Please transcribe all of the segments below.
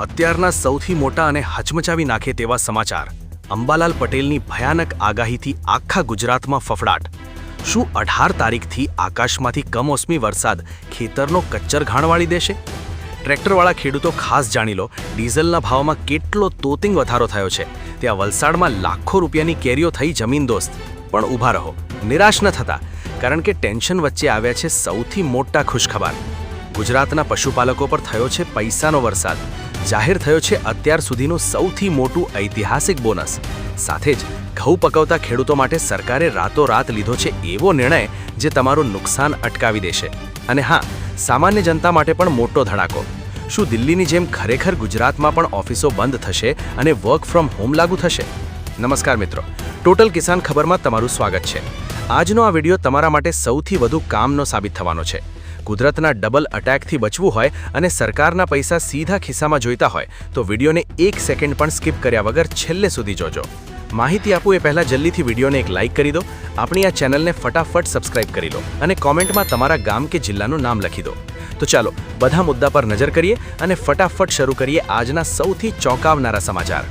અત્યારના સૌથી મોટા અને હચમચાવી નાખે તેવા સમાચાર. અંબાલાલ પટેલની ભયાનક આગાહીથી આખા ગુજરાતમાં ફફડાટ. શું 18 તારીખથી આકાશમાંથી કમોસમી વરસાદ ખેતરનો કચ્ચર ઘાણ વાળી દેશે? ટ્રેક્ટરવાળા ખેડૂતો ખાસ જાણી લો, ડીઝલના ભાવમાં કેટલો તોતિંગ વધારો થયો છે. ત્યાં વલસાડમાં લાખો રૂપિયાની કેરીઓ થઈ જમીનદોસ્ત. પણ ઊભા રહો, નિરાશ ન થતા, કારણ કે ટેન્શન વચ્ચે આવ્યા છે સૌથી મોટા ખુશખબર. ગુજરાતના પશુપાલકો પર થયો છે પૈસાનો વરસાદ. જાહેર થયો છે અત્યાર સુધીનું સૌથી મોટું ઐતિહાસિક બોનસ. સાથે જ ઘઉં પકવતા ખેડૂતો માટે સરકારે રાતોરાત લીધો છે એવો નિર્ણય જે તમારું નુકસાન અટકાવી દેશે. અને હા, સામાન્ય જનતા માટે પણ મોટો ધડાકો. શું દિલ્હીની જેમ ખરેખર ગુજરાતમાં પણ ઓફિસો બંધ થશે અને વર્ક ફ્રોમ હોમ લાગુ થશે? નમસ્કાર મિત્રો, ટોટલ કિસાન ખબરમાં તમારું સ્વાગત છે. આજનો આ વિડીયો તમારા માટે સૌથી વધુ કામનો સાબિત થવાનો છે. કુદરતના ડબલ અટેકથી બચવું હોય અને સરકારના પૈસા સીધા ખિસ્સામાં જોઈતા હોય તો વિડીયોને 1 સેકન્ડ પણ સ્કીપ કર્યા વગર છેલ્લે સુધી જોજો. માહિતી આપું એ પહેલાં જલ્દીથી વિડીયોને એક લાઇક કરી દો, આપણી આ ચેનલને ફટાફટ સબસ્ક્રાઇબ કરી લો અને કોમેન્ટમાં તમારા ગામ કે જિલ્લાનું નામ લખી દો. તો ચાલો બધા મુદ્દા પર નજર કરીએ અને ફટાફટ શરૂ કરીએ આજના સૌથી ચોંકાવનારા સમાચાર.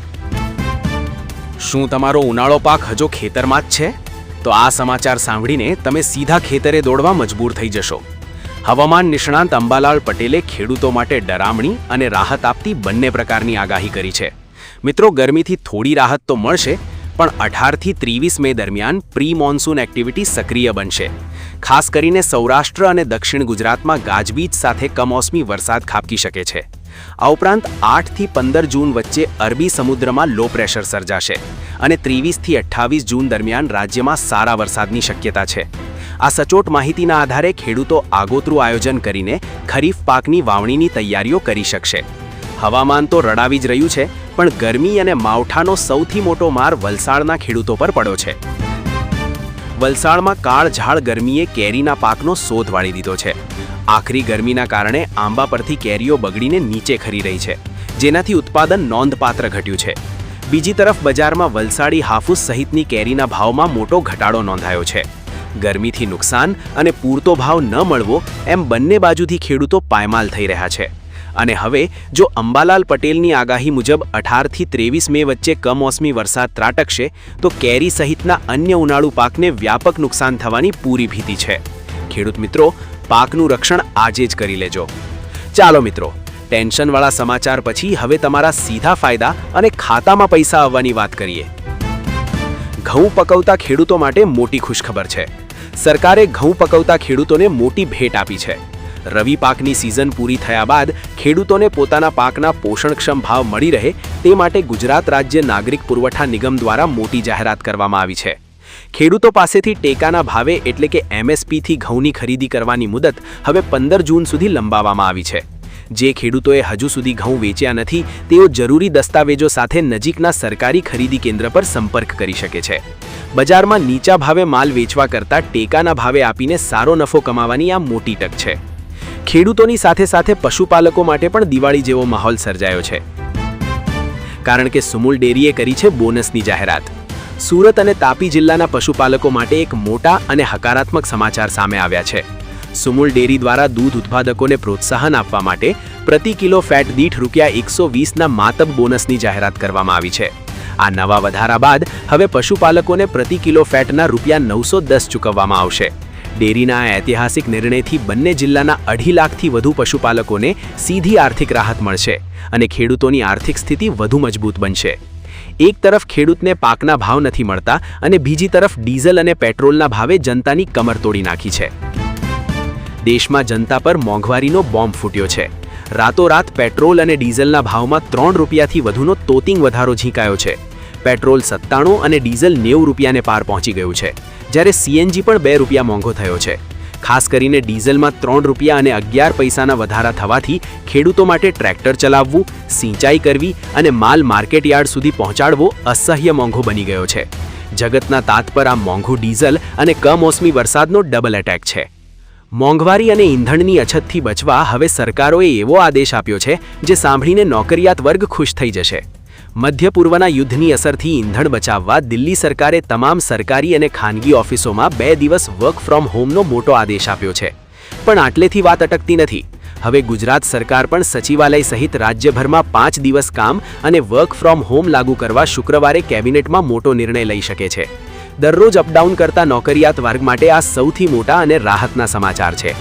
શું તમારો ઉનાળો પાક હજુ ખેતરમાં જ છે? તો આ સમાચાર સાંભળીને તમે સીધા ખેતરે દોડવા મજબૂર થઈ જશો. હવામાન નિષ્ણાંત અંબાલાલ પટેલે ખેડૂતો માટે ડરામણી અને રાહત આપતી બંને પ્રકારની આગાહી કરી છે. મિત્રો, ગરમીથી થોડી રાહત તો મળશે, પણ 18થી 23 મે દરમિયાન પ્રી મોન્સૂન એક્ટિવિટી સક્રિય બનશે. ખાસ કરીને સૌરાષ્ટ્ર અને દક્ષિણ ગુજરાતમાં ગાજવીજ સાથે કમોસમી વરસાદ ખાબકી શકે છે. આ ઉપરાંત 8થી 15 જૂન વચ્ચે અરબી સમુદ્રમાં લો પ્રેશર સર્જાશે અને 23થી 28 જૂન દરમિયાન રાજ્યમાં સારા વરસાદની શક્યતા છે. આ સચોટ માહિતીના આધારે ખેડૂતો આગોતરું આયોજન કરીને ખરીફ પાકની વાવણીની તૈયારીઓ કરી શકશે. હવામાન તો રડાવી જ રહ્યું છે, પણ ગરમી અને માવઠાનો સૌથી મોટો માર વલસાડના ખેડૂતો પર પડ્યો છે. વલસાડમાં કાળઝાળ ગરમીએ કેરીના પાકનો શોધ વાળી દીધો છે. આખરી ગરમીના કારણે આંબા પરથી કેરીઓ બગડીને નીચે ખરી રહી છે, જેનાથી ઉત્પાદન નોંધપાત્ર ઘટ્યું છે. બીજી તરફ બજારમાં વલસાડી હાફૂસ સહિતની કેરીના ભાવમાં મોટો ઘટાડો નોંધાયો છે. ગરમીથી નુકસાન અને પૂરતો ભાવ ન મળવો એમ બંને બાજુથી ખેડૂતો પાયમાલ થઈ રહ્યા છે. અને હવે જો અંબાલાલ પટેલની આગાહી મુજબ 18થી 23 મે વચ્ચે કમોસમી વરસાદ ત્રાટકશે તો કેરી સહિતના અન્ય ઉનાળુ પાકને વ્યાપક નુકસાન થવાની પૂરી ભીતિ છે. ખેડૂત મિત્રો, પાકનું રક્ષણ આજે જ કરી લેજો. ચાલો મિત્રો, ટેન્શનવાળા સમાચાર પછી હવે તમારા સીધા ફાયદા અને ખાતામાં પૈસા આવવાની વાત કરીએ. ઘઉં પકવતા ખેડૂતો માટે મોટી ખુશખબર છે. સરકારે ઘઉં પકવતા ખેડૂતોને મોટી ભેટ આપી છે. રવિ પાકની સિઝન પૂરી થયા બાદ ખેડૂતોને પોતાના પાકના પોષણક્ષમ ભાવ મળી રહે તે માટે ગુજરાત રાજ્ય નાગરિક પુરવઠા નિગમ દ્વારા મોટી જાહેરાત કરવામાં આવી છે. ખેડૂતો પાસેથી ટેકાના ભાવે એટલે કે MSPથી ઘઉંની ખરીદી કરવાની મુદત હવે 15 જૂન સુધી લંબાવવામાં આવી છે. જે ખેડૂતોએ હજુ સુધી ઘઉં વેચ્યા નથી તેઓ જરૂરી દસ્તાવેજો સાથે નજીકના સરકારી ખરીદી કેન્દ્ર પર સંપર્ક કરી શકે છે. બજારમાં નીચા ભાવે માલ વેચવા કરતાં ટેકાના ભાવે આપીને સારો નફો કમાવાની આ મોટી તક છે. ખેડૂતોની સાથે સાથે પશુપાલકો માટે પણ દિવાળી જેવો માહોલ સર્જાયો છે, કારણ કે સુમુલ ડેરીએ કરી છે બોનસની જાહેરાત. સુરત અને તાપી જિલ્લાના પશુપાલકો માટે એક મોટા અને હકારાત્મક સમાચાર સામે આવ્યા છે. સુમુલ ડેરી દ્વારા દૂધ ઉત્પાદકોને પ્રોત્સાહન આપવા માટે પ્રતિ કિલો ફેટ દીઠ ₹120ના માતબ બોનસની જાહેરાત કરવામાં આવી છે. આ નવા વધારા બાદ હવે પશુપાલકોને પ્રતિ કિલો ફેટના ₹910 ચૂકવવામાં આવશે. ડેરીના આ ઐતિહાસિક નિર્ણયથી બંને જિલ્લાના 2.5 લાખથી વધુ પશુપાલકોને સીધી આર્થિક રાહત મળશે અને ખેડૂતોની આર્થિક સ્થિતિ વધુ મજબૂત બનશે. એક તરફ ખેડૂતને પાકના ભાવ નથી મળતા અને બીજી તરફ ડીઝલ અને પેટ્રોલના ભાવે જનતાની કમર તોડી નાખી છે. દેશમાં જનતા પર મોંઘવારીનો બોમ્બ ફૂટ્યો છે. રાતોરાત પેટ્રોલ અને ડીઝલના ભાવમાં ₹3થી વધુનો તોતિંગ વધારો ઝીંકાયો છે. પેટ્રોલ 97 અને ડીઝલ ₹90ને પાર પહોંચી ગયું છે, જ્યારે CNG પણ ₹2 મોંઘો થયો છે. ખાસ કરીને ડીઝલમાં ₹3 અને 11 પૈસાના વધારા થવાથી ખેડૂતો માટે ટ્રેક્ટર ચલાવવું, સિંચાઈ કરવી અને માલ માર્કેટ યાર્ડ સુધી પહોંચાડવો અસહ્ય મોંઘો બની ગયો છે. જગતના તાત પર આ મોંઘું ડીઝલ અને કમોસમી વરસાદનો ડબલ એટેક છે. મોંઘવારી અને ઈંધણની અછતથી બચવા હવે સરકારોએ એવો આદેશ આપ્યો છે જે સાંભળીને નોકરિયાત વર્ગ ખુશ થઈ જશે. મધ્ય પૂર્વના યુદ્ધની અસરથી ઈંધણ બચાવવા દિલ્હી સરકારે તમામ સરકારી અને ખાનગી ઓફિસોમાં 2 દિવસ વર્ક ફ્રોમ હોમનો મોટો આદેશ આપ્યો છે. પણ આટલેથી વાત અટકતી નથી. હવે ગુજરાત સરકાર પણ સચિવાલય સહિત રાજ્યભરમાં 5 દિવસ કામ અને વર્ક ફ્રોમ હોમ લાગુ કરવા શુક્રવારે કેબિનેટમાં મોટો નિર્ણય લઈ શકે છે. દરરોજ અપડાઉન કરતા નોકરિયાત વર્ગ માટે આ સૌથી મોટા અને રાહતના સમાચાર છે.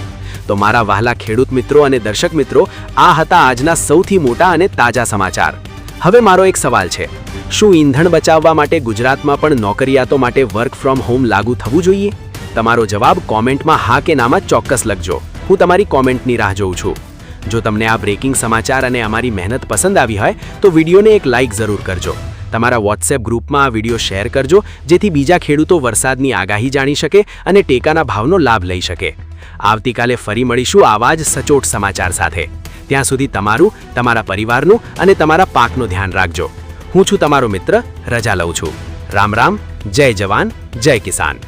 તો મારા વહાલા ખેડૂત મિત્રો અને દર્શક મિત્રો, આ હતા આજના સૌથી મોટા અને તાજા સમાચાર. હવે મારો એક સવાલ છે, શું ઈંધણ બચાવવા માટે ગુજરાતમાં પણ નોકરિયાતો માટે વર્ક ફ્રોમ હોમ લાગુ થવું જોઈએ? તમારો જવાબ કોમેન્ટમાં હા કે નામાં ચોક્કસ લખજો. હું તમારી કોમેન્ટની રાહ જોઉં છું. જો તમને આ બ્રેકિંગ સમાચાર અને અમારી મહેનત પસંદ આવી હોય તો વિડીયોને એક લાઇક જરૂર કરજો. તમારા વોટ્સએપ ગ્રુપમાં આ વિડીયો શેર કરજો, જેથી બીજા ખેડૂતો વરસાદની આગાહી જાણી શકે અને ટેકાના ભાવનો લાભ લઈ શકે. આવતીકાલે ફરી મળીશું આવા જ સચોટ સમાચાર સાથે. ત્યાં સુધી તમારું, તમારા પરિવારનું અને તમારા પાકનું ધ્યાન રાખજો. હું છું તમારો મિત્ર, રજા લઉં છું. રામ રામ, જય જવાન, જય કિસાન.